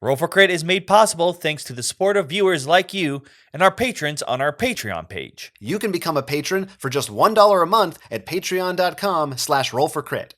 Roll for Crit is made possible thanks to the support of viewers like you and our patrons on our Patreon page. You can become a patron for just $1 a month at patreon.com/rollforcrit.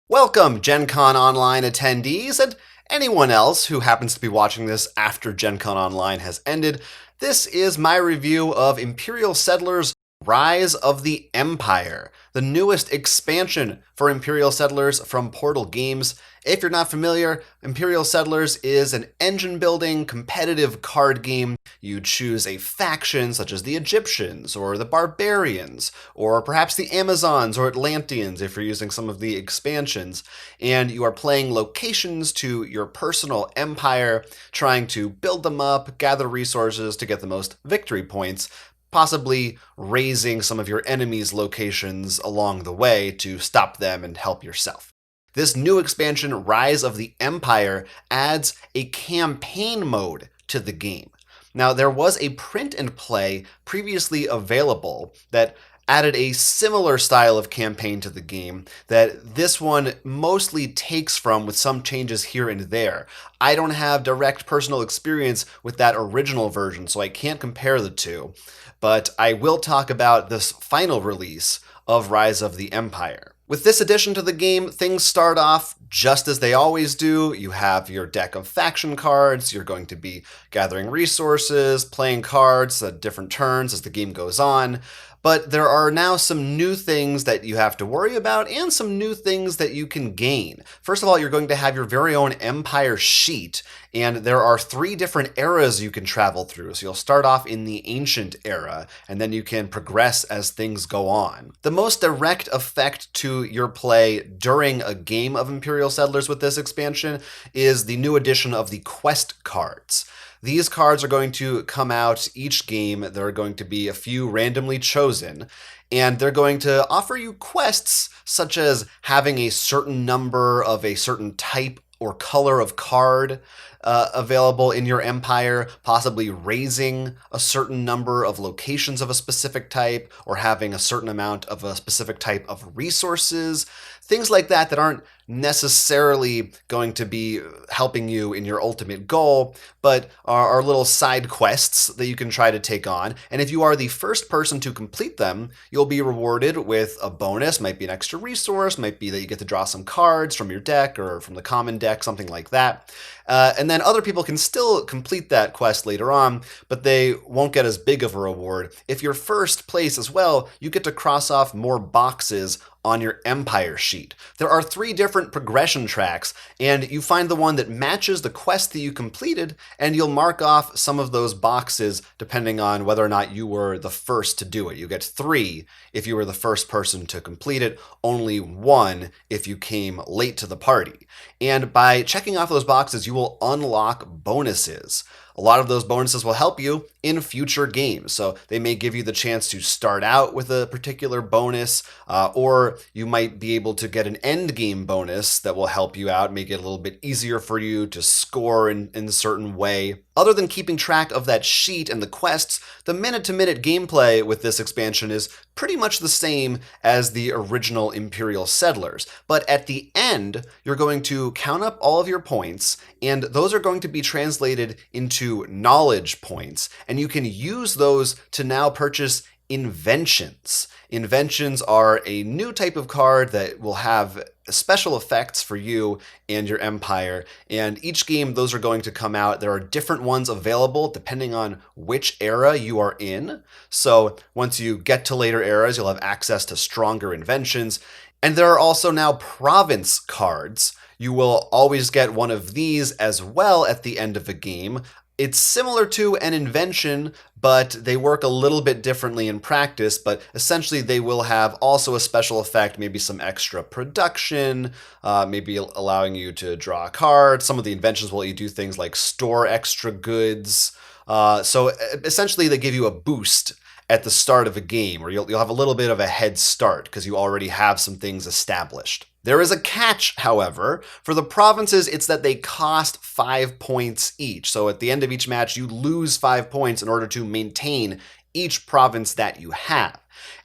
Welcome, Gen Con Online attendees, and anyone else who happens to be watching this after Gen Con Online has ended. This is my review of Imperial Settlers: Rise of the Empire, the newest expansion for Imperial Settlers from Portal Games. If you're not familiar, Imperial Settlers is an engine-building, competitive card game. You choose a faction such as the Egyptians, or the Barbarians, or perhaps the Amazons or Atlanteans if you're using some of the expansions. And you are playing locations to your personal empire, trying to build them up, gather resources to get the most victory points, possibly raising some of your enemies' locations along the way to stop them and help yourself. This new expansion, Rise of the Empire, adds a campaign mode to the game. Now, there was a print and play previously available that added a similar style of campaign to the game that this one mostly takes from with some changes here and there. I don't have direct personal experience with that original version, so I can't compare the two, but I will talk about this final release of Rise of the Empire. With this addition to the game, things start off just as they always do. You have your deck of faction cards, you're going to be gathering resources, playing cards at different turns as the game goes on. But there are now some new things that you have to worry about and some new things that you can gain. First of all, you're going to have your very own Empire sheet, and there are 3 different eras you can travel through. So you'll start off in the Ancient Era, and then you can progress as things go on. The most direct effect to your play during a game of Imperial Settlers with this expansion is the new addition of the quest cards. These cards are going to come out each game. There are going to be a few randomly chosen, and they're going to offer you quests such as having a certain number of a certain type or color of card available in your empire, possibly raising a certain number of locations of a specific type, or having a certain amount of a specific type of resources. Things like that that aren't necessarily going to be helping you in your ultimate goal, but are little side quests that you can try to take on. And if you are the first person to complete them, you'll be rewarded with a bonus. Might be an extra resource, might be that you get to draw some cards from your deck or from the common deck, something like that. And then other people can still complete that quest later on, but they won't get as big of a reward. If you're first place as well, you get to cross off more boxes on your Empire sheet. There are 3 different progression tracks, and you find the one that matches the quest that you completed, and you'll mark off some of those boxes depending on whether or not you were the first to do it. You get 3 if you were the first person to complete it, only 1 if you came late to the party. And by checking off those boxes, you will unlock bonuses. A lot of those bonuses will help you in future games. So they may give you the chance to start out with a particular bonus, or you might be able to get an end game bonus that will help you out, make it a little bit easier for you to score in a certain way. Other than keeping track of that sheet and the quests, the minute-to-minute gameplay with this expansion is pretty much the same as the original Imperial Settlers. But at the end, you're going to count up all of your points, and those are going to be translated into knowledge points, and you can use those to now purchase inventions. Inventions are a new type of card that will have special effects for you and your empire, and each game those are going to come out. There are different ones available depending on which era you are in. So once you get to later eras, you'll have access to stronger inventions. And there are also now province cards. You will always get one of these as well at the end of a game. It's similar to an invention, but they work a little bit differently in practice, but essentially they will have also a special effect, maybe some extra production, maybe allowing you to draw a card. Some of the inventions will let you do things like store extra goods. So essentially they give you a boost at the start of a game, or you'll have a little bit of a head start because you already have some things established. There is a catch, however. For the provinces, it's that they cost 5 points each. So at the end of each match, you lose 5 points in order to maintain each province that you have.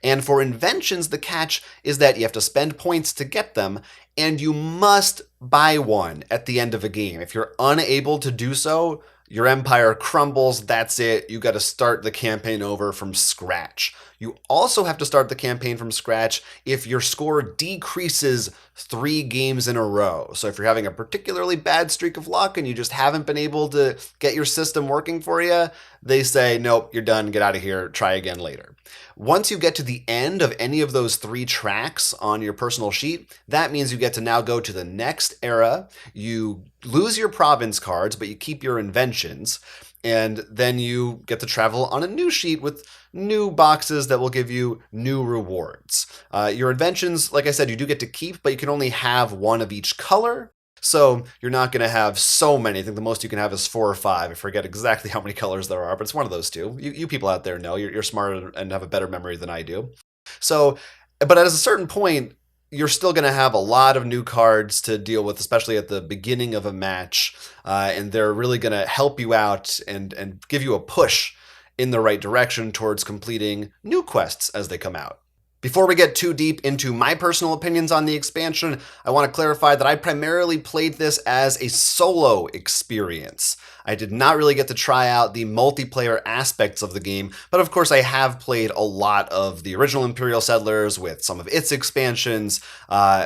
And for inventions, the catch is that you have to spend points to get them, and you must buy one at the end of a game. If you're unable to do so, your empire crumbles, that's it. You got to start the campaign over from scratch. You also have to start the campaign from scratch if your score decreases 3 games in a row. So if you're having a particularly bad streak of luck and you just haven't been able to get your system working for you, they say, nope, you're done, get out of here, try again later. Once you get to the end of any of those 3 tracks on your personal sheet, that means you get to now go to the next era. You lose your province cards, but you keep your inventions. And then you get to travel on a new sheet with new boxes that will give you new rewards. Your inventions, like I said, you do get to keep, but you can only have one of each color. So you're not going to have so many. I think the most you can have is 4 or 5. I forget exactly how many colors there are, but it's one of those two. You people out there know. You're smarter and have a better memory than I do. So, but at a certain point, you're still going to have a lot of new cards to deal with, especially at the beginning of a match. And they're really going to help you out and give you a push in the right direction towards completing new quests as they come out. Before we get too deep into my personal opinions on the expansion, I want to clarify that I primarily played this as a solo experience. I did not really get to try out the multiplayer aspects of the game, but of course I have played a lot of the original Imperial Settlers with some of its expansions,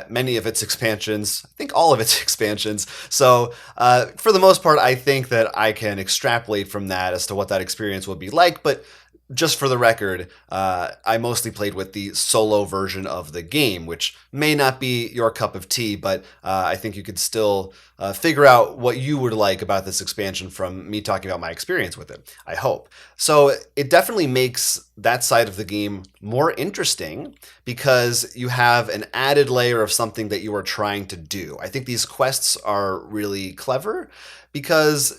many of its expansions, I think all of its expansions. So for the most part, I think that I can extrapolate from that as to what that experience would be like, but just for the record, I mostly played with the solo version of the game, which may not be your cup of tea, but I think you could still figure out what you would like about this expansion from me talking about my experience with it, I hope. So it definitely makes that side of the game more interesting because you have an added layer of something that you are trying to do. I think these quests are really clever because,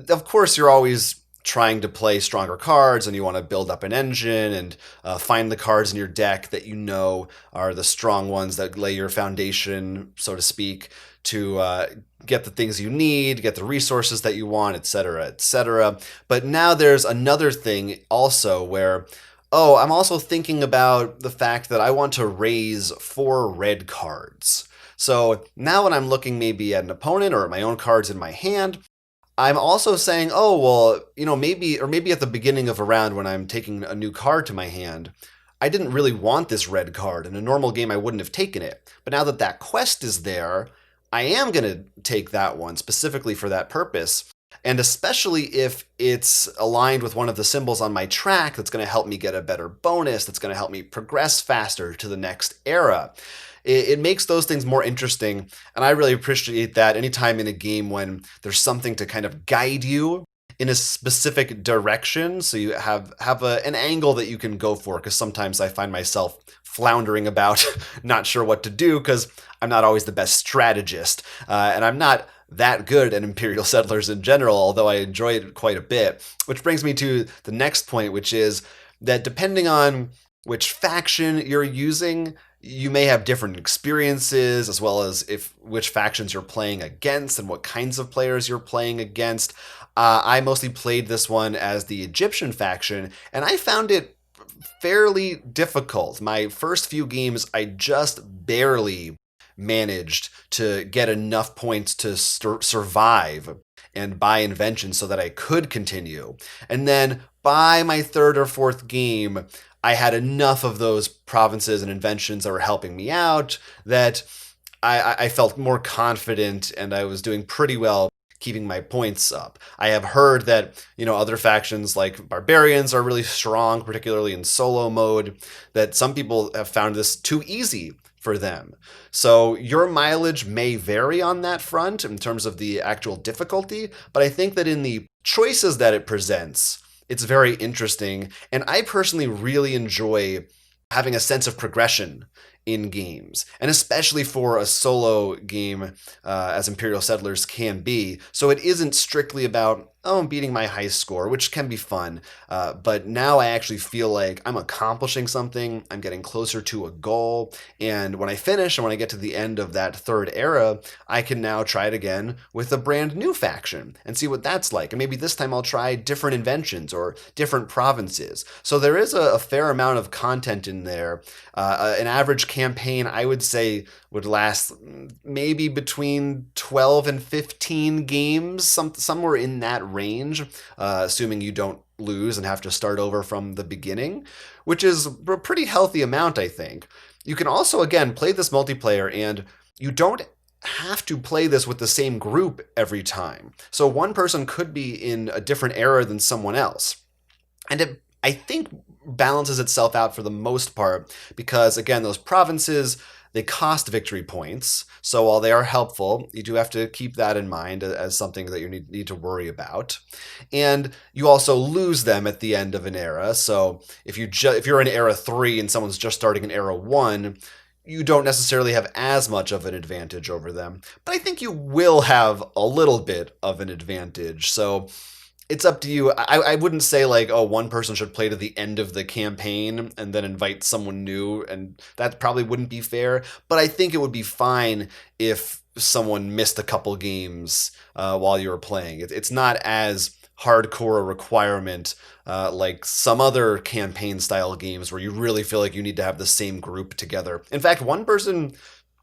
of course, you're always trying to play stronger cards and you want to build up an engine and find the cards in your deck that you know are the strong ones that lay your foundation, so to speak, to get the things you need, get the resources that you want, etc., etc. But now there's another thing also where, I'm also thinking about the fact that I want to raise 4 red cards. So now when I'm looking maybe at an opponent or at my own cards in my hand, I'm also saying, maybe at the beginning of a round when I'm taking a new card to my hand, I didn't really want this red card. In a normal game, I wouldn't have taken it. But now that that quest is there, I am going to take that one specifically for that purpose. And especially if it's aligned with one of the symbols on my track that's going to help me get a better bonus, that's going to help me progress faster to the next era. It makes those things more interesting, and I really appreciate that anytime in a game when there's something to kind of guide you in a specific direction, so you have an angle that you can go for, because sometimes I find myself floundering about, not sure what to do, because I'm not always the best strategist, and I'm not that good at Imperial Settlers in general, although I enjoy it quite a bit. Which brings me to the next point, which is that depending on which faction you're using, you may have different experiences, as well as which factions you're playing against and what kinds of players you're playing against. I mostly played this one as the Egyptian faction, and I found it fairly difficult. My first few games, I just barely managed to get enough points to survive and buy inventions so that I could continue. And then by my 3rd or 4th game, I had enough of those provinces and inventions that were helping me out that I felt more confident and I was doing pretty well keeping my points up. I have heard that, other factions like barbarians are really strong, particularly in solo mode, that some people have found this too easy for them. So your mileage may vary on that front in terms of the actual difficulty, but I think that in the choices that it presents, it's very interesting. And I personally really enjoy having a sense of progression in games, and especially for a solo game as Imperial Settlers can be. So it isn't strictly about, oh, I'm beating my high score, which can be fun. But now I actually feel like I'm accomplishing something. I'm getting closer to a goal. And when I finish and when I get to the end of that third era, I can now try it again with a brand new faction and see what that's like. And maybe this time I'll try different inventions or different provinces. So there is a fair amount of content in there. An average campaign, I would say, would last maybe between 12 and 15 games, somewhere in that range, assuming you don't lose and have to start over from the beginning, which is a pretty healthy amount, I think. You can also, again, play this multiplayer, and you don't have to play this with the same group every time. So one person could be in a different era than someone else. And it, I think, balances itself out for the most part because, again, those provinces, they cost victory points. So while they are helpful, you do have to keep that in mind as something that you need to worry about. And you also lose them at the end of an era. So if you're in era 3 and someone's just starting in era 1, you don't necessarily have as much of an advantage over them. But I think you will have a little bit of an advantage. So it's up to you. I wouldn't say like, oh, one person should play to the end of the campaign and then invite someone new, and that probably wouldn't be fair. But I think it would be fine if someone missed a couple games while you were playing. It's not as hardcore a requirement like some other campaign style games where you really feel like you need to have the same group together. In fact, one person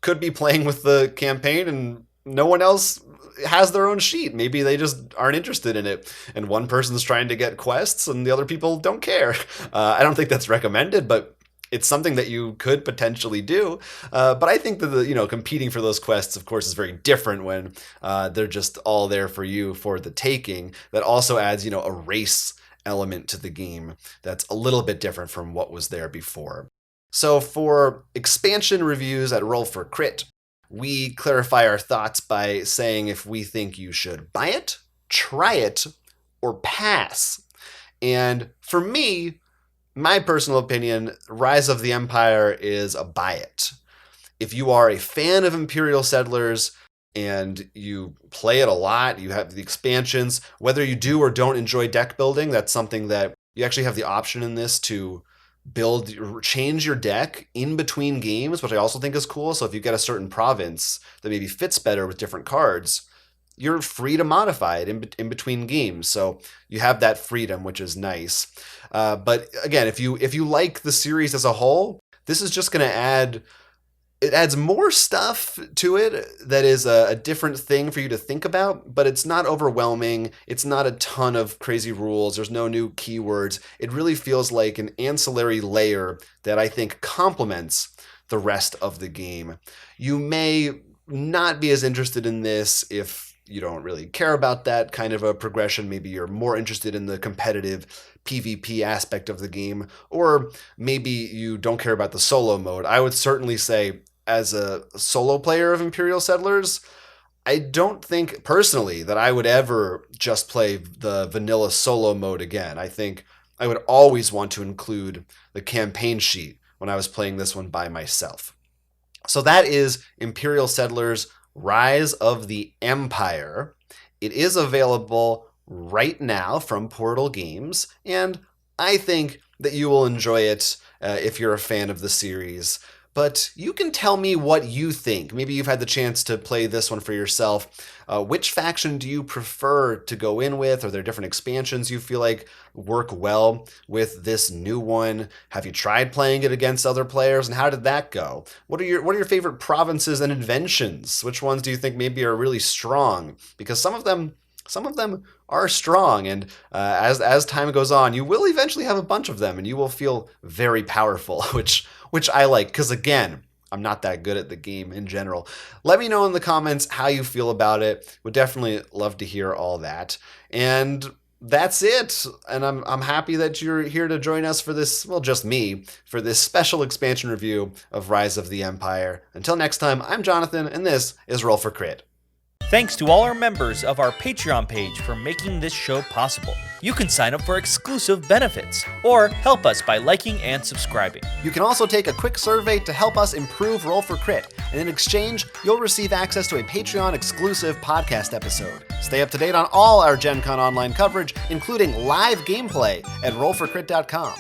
could be playing with the campaign and no one else has their own sheet. Maybe they just aren't interested in it, and one person's trying to get quests and the other people don't care. I don't think that's recommended, but it's something that you could potentially do. But I think that competing for those quests, of course, is very different when they're just all there for you for the taking. That also adds a race element to the game that's a little bit different from what was there before. So for expansion reviews at Roll for Crit, we clarify our thoughts by saying if we think you should buy it, try it, or pass. And for me, my personal opinion, Rise of the Empire is a buy it. If you are a fan of Imperial Settlers and you play it a lot, you have the expansions, whether you do or don't enjoy deck building, that's something that you actually have the option in this to change your deck in between games, which I also think is cool. So if you get a certain province that maybe fits better with different cards, you're free to modify it in between games. So you have that freedom, which is nice. But again, if you like the series as a whole, this is just going to adds more stuff to it that is a different thing for you to think about, but it's not overwhelming. It's not a ton of crazy rules. There's no new keywords. It really feels like an ancillary layer that I think complements the rest of the game. You may not be as interested in this if you don't really care about that kind of a progression. Maybe you're more interested in the competitive PvP aspect of the game, or maybe you don't care about the solo mode. I would certainly say, as a solo player of Imperial Settlers, I don't think personally that I would ever just play the vanilla solo mode again. I think I would always want to include the campaign sheet when I was playing this one by myself. So that is Imperial Settlers Rise of the Empire. It is available right now from Portal Games, and I think that you will enjoy it if you're a fan of the series. But you can tell me what you think. Maybe you've had the chance to play this one for yourself. Which faction do you prefer to go in with? Are there different expansions you feel like work well with this new one? Have you tried playing it against other players, and how did that go? What are your favorite provinces and inventions? Which ones do you think maybe are really strong? Because some of them are strong, and as time goes on, you will eventually have a bunch of them, and you will feel very powerful, which I like, because again, I'm not that good at the game in general. Let me know in the comments how you feel about it. Would definitely love to hear all that. And that's it. And I'm happy that you're here to join us for this, well, just me, for this special expansion review of Rise of the Empire. Until next time, I'm Jonathan, and this is Roll for Crit. Thanks to all our members of our Patreon page for making this show possible. You can sign up for exclusive benefits or help us by liking and subscribing. You can also take a quick survey to help us improve Roll for Crit, and in exchange, you'll receive access to a Patreon-exclusive podcast episode. Stay up to date on all our Gen Con Online coverage, including live gameplay at rollforcrit.com.